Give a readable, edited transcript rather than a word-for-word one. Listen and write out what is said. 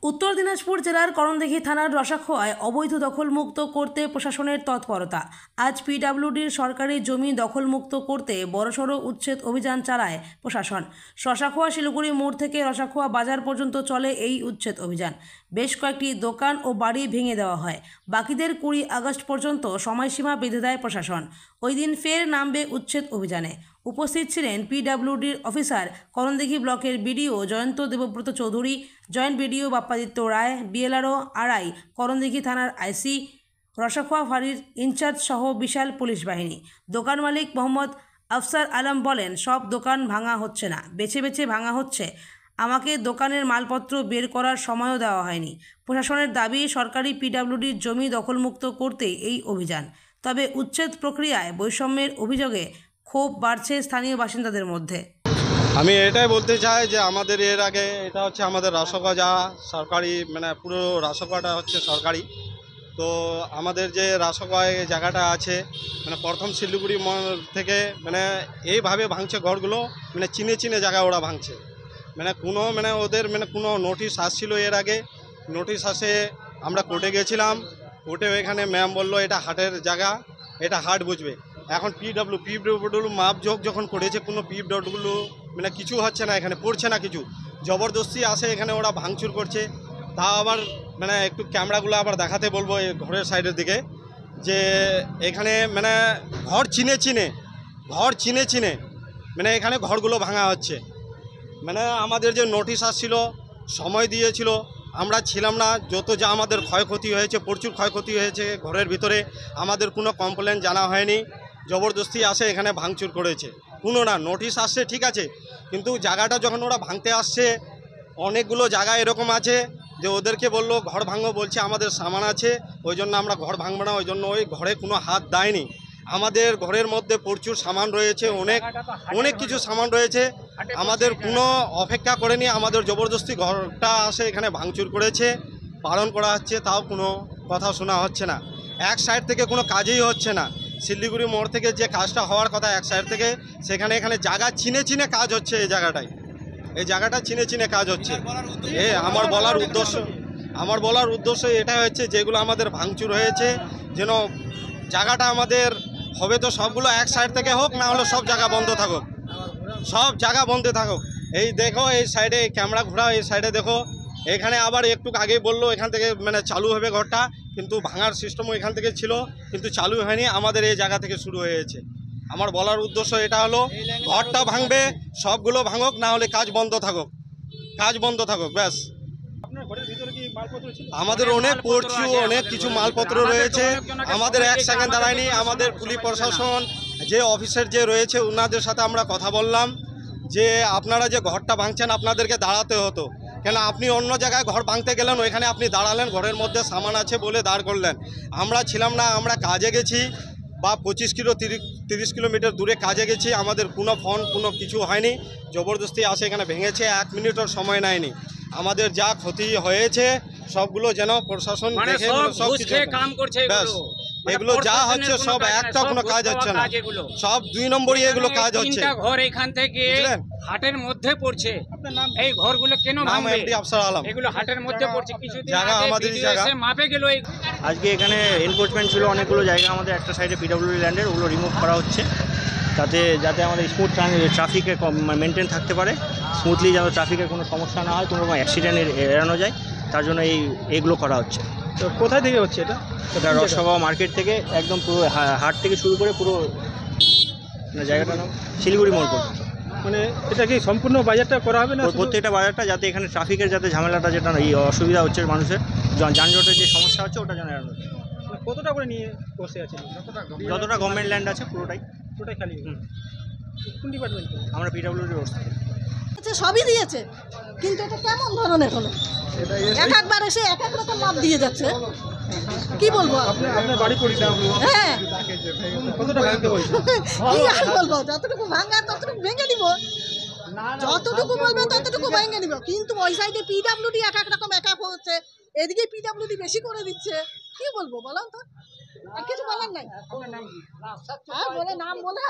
উত্তর দিনাজপুর জেলার করণদিঘি থানার রসাখোয়ায় অবৈধ দখলমুক্ত করতে প্রশাসনের তৎপরতা। আজ পিডব্লিউডির সরকারি জমি দখলমুক্ত করতে বড়সড় উচ্ছেদ অভিযান চালায় প্রশাসন। রসাখোয়া শিলিগুড়ি মোড় থেকে রসাখোয়া বাজার পর্যন্ত চলে এই উচ্ছেদ অভিযান। বেশ কয়েকটি দোকান ও বাড়ি ভেঙে দেওয়া হয়। বাকিদের 20 আগস্ট পর্যন্ত সময়সীমা বেঁধে দেয় প্রশাসন। ওই দিন ফের নামবে উচ্ছেদ অভিযানে। উপস্থিত ছিলেন পিডব্লিউডির অফিসার, করণদিঘি ব্লকের BDO Jayanta Debabrata Chowdhury, joint BDO Bappaditya Roy, BLRO আড়াই, করণদিঘি থানার আইসি, রসাখোয়া ফাঁড়ির ইনচার্জ সহ বিশাল পুলিশ বাহিনী। দোকান মালিক মোহাম্মদ আফসার আলম বলেন, সব দোকান ভাঙা হচ্ছে না, বেছে বেছে ভাঙা হচ্ছে। আমাকে দোকানের মালপত্র বের করার সময়ও দেওয়া হয়নি। প্রশাসনের দাবি, সরকারি পিডব্লিউডির জমি দখলমুক্ত করতে এই অভিযান। তবে উচ্ছেদ প্রক্রিয়ায় বৈষম্যের অভিযোগে ক্ষোভ বাড়ছে স্থানীয় বাসিন্দাদের মধ্যে। আমি এটাই বলতে চাই যে আমাদের এর আগে এটা হচ্ছে আমাদের রাসখোয়া যা সরকারি, মানে পুরো রাসখোয়াটা হচ্ছে সরকারি। তো আমাদের যে রাসখোয়ায় জায়গাটা আছে, মানে প্রথম শিলিগুড়ি থেকে মানে এইভাবে ভাঙছে ঘরগুলো, মানে চিনে চিনে জায়গা ওরা ভাঙছে। মানে ওদের কোনো নোটিশ আসছিল এর আগে। নোটিশ আসে, আমরা কোর্টে গেছিলাম। কোর্টে এখানে ম্যাম বললো এটা হাটের জায়গা, এটা হাট বুঝবে। এখন পিডব্লিউ মাপজোক যখন করেছে, কোনো পিডব্লিউ মানে কিছু হচ্ছে না, এখানে পড়ছে না কিছু। জবরদস্তি আসে এখানে ওরা ভাঙচুর করছে। তা আবার মানে একটু ক্যামেরাগুলো আবার দেখাতে বলবো এই ঘরের সাইডের দিকে, যে এখানে মানে ঘর চিনে চিনে মানে এখানে ঘরগুলো ভাঙা হচ্ছে। মানে আমাদের যে নোটিশ আসছিল, সময় দিয়েছিল, আমরা ছিলাম না। যত যা আমাদের ক্ষয়ক্ষতি হয়েছে, প্রচুর ক্ষয়ক্ষতি হয়েছে ঘরের ভিতরে, আমাদের কোনো কমপ্লেন জানা হয়নি। জবরদস্তি আসে এখানে ভাঙচুর করেছে। কোনো না, নোটিশ আসছে ঠিক আছে, কিন্তু জায়গাটা যখন ওরা ভাঙতে আসছে, অনেকগুলো জায়গা এরকম আছে যে ওদেরকে বললো ঘর ভাঙো, বলছে আমাদের সামান আছে, ওই জন্য আমরা ঘর ভাঙবো না। ওই জন্য ওই ঘরে কোনো হাত দেয়নি। আমাদের ঘরের মধ্যে প্রচুর সামান রয়েছে, অনেক কিছু সামান রয়েছে। আমাদের কোনো অপেক্ষা করেনি, আমাদের জবরদস্তি ঘরটা আসে এখানে ভাঙচুর করেছে, পালন করা হচ্ছে, তাও কোনো কথা শোনা হচ্ছে না। এক সাইড থেকে কোনো কাজই হচ্ছে না। শিলিগুড়ি মোড় থেকে যে কাজটা হওয়ার কথা এক সাইড থেকে, সেখানে এখানে জায়গা চিনে চিনে কাজ হচ্ছে। এই জায়গাটা চিনে চিনে কাজ হচ্ছে। আমার বলার উদ্দেশ্য এটা হচ্ছে, যেগুলো আমাদের ভাঙচুর হয়েছে, যেন জায়গাটা আমাদের হবে তো সবগুলো এক সাইড থেকে হোক, না হলে সব জায়গা বন্ধ থাকুক, সব জায়গা বন্ধ থাকুক। এই দেখো এই সাইডে ক্যামেরা ঘোরাও, এই সাইডে দেখো, এখানে আবার একটু আগে বললো এখান থেকে মানে চালু হবে ঘরটা, কিন্তু ভাঙার সিস্টেমও এখান থেকে ছিল, কিন্তু চালু হয়নি, আমাদের এই জায়গা থেকে শুরু হয়েছে। আমার বলার উদ্দেশ্য এটা হলো, ঘরটা ভাঙবে, সবগুলো ভাঙুক, না হলে কাজ বন্ধ থাকুক, ব্যাস। আমাদের অনেক কিছু মালপত্র রয়েছে, আমাদের এক সেকেন্ড দাঁড়ায়নি। আমাদের পুলিশ প্রশাসন যে অফিসের যে রয়েছে, ওনাদের সাথে আমরা কথা বললাম যে আপনারা যে ঘরটা ভাঙছেন, আপনাদেরকে দাঁড়াতে হতো কেন? আপনি অন্য জায়গায় ঘর ভাঙতে গেলেন, ওইখানে আপনি দাঁড়ালেন, ঘরের মধ্যে সামান আছে বলে দাঁড় করলেন। আমরা ছিলাম না, আমরা কাজে গেছি, বা 25-30 কিলোমিটার দূরে কাজে গেছি, আমাদের কোনো ফোন কোনো কিছু হয়নি। জবরদস্তি আসে এখানে ভেঙেছে, 1 মিনিটও সময় নেয়নি। আমাদের যা ক্ষতি হয়েছে সবগুলো যেন প্রশাসন দেখে, সব কিছু কাম করছে। এগুলো যা হচ্ছে সব একটা কোনো কাজ হচ্ছে না, সব 2 নম্বরই এগুলো কাজ হচ্ছে। ঘর এখান থেকে হাটের মধ্যে পড়ছে, এই ঘরগুলো কেন ভাঙবে? এমডি আফসার আলম, এগুলো হাটের মধ্যে পড়ছে, কিছুদিন জায়গা আগে আমাদেরই জায়গা মাপে গেল। আজকে এখানে এনফোর্সমেন্ট ছিল, অনেকগুলো জায়গা আমাদের একটা সাইডে পিডব্লিউডি ল্যান্ডের, ওগুলো রিমুভ করা হচ্ছে যাতে আমাদের স্মুথ ট্রাফিকে মেনটেন থাকতে পারে, স্মুথলি যেন ট্রাফিকের কোনো সমস্যা না হয়, কোনো রকম অ্যাক্সিডেন্ট এড়ানো যায়, তার জন্য এইগুলো করা হচ্ছে। তো কোথায় থেকে হচ্ছে এটা রসগোয়া মার্কেট থেকে একদম পুরো হাট থেকে শুরু করে পুরো জায়গাটার নাম শিলিগুড়ি মোড় পর্যন্ত। মানে এটা কি সম্পূর্ণ বাজারটা করা হবে না? প্রত্যেকটা বাজারটা, যাতে এখানে ট্রাফিকের যাতে ঝামেলাটা, যেটা এই অসুবিধা হচ্ছে মানুষের, যানজটের যে সমস্যা হচ্ছে, ওটা যেন এড়ানো যায়। কতটা করে নিয়ে বসে আছে? যতটা গভর্নমেন্ট ল্যান্ড আছে পুরোটাই খালি। কোন ডিপার্টমেন্ট? আমরা পিডব্লিউডি রোড থেকে। আচ্ছা, সবই দিয়েছে, কিন্তু এটা কেমন ধরনের হলো? একবার এসে এক এক রকম মাপ দিয়ে যাচ্ছে, কি বলবো? আপনার বাড়ি পড়ছে? হ্যাঁ, কতটা ভাঙতে বলছে? কি আর বলবো, যতটুকু ভাঙা ততটুকু ভেঙে দিব, যতটুকু বলবে ততটুকু ভেঙে দিব। কিন্তু ওই সাইডে পিডব্লিউডি এক এক রকম এক হচ্ছে, এদিকে পিডব্লিউডি বেশি করে দিচ্ছে, কি বলবো বলেন তো? আর কিছু বলার নাই, বলে নাম বলে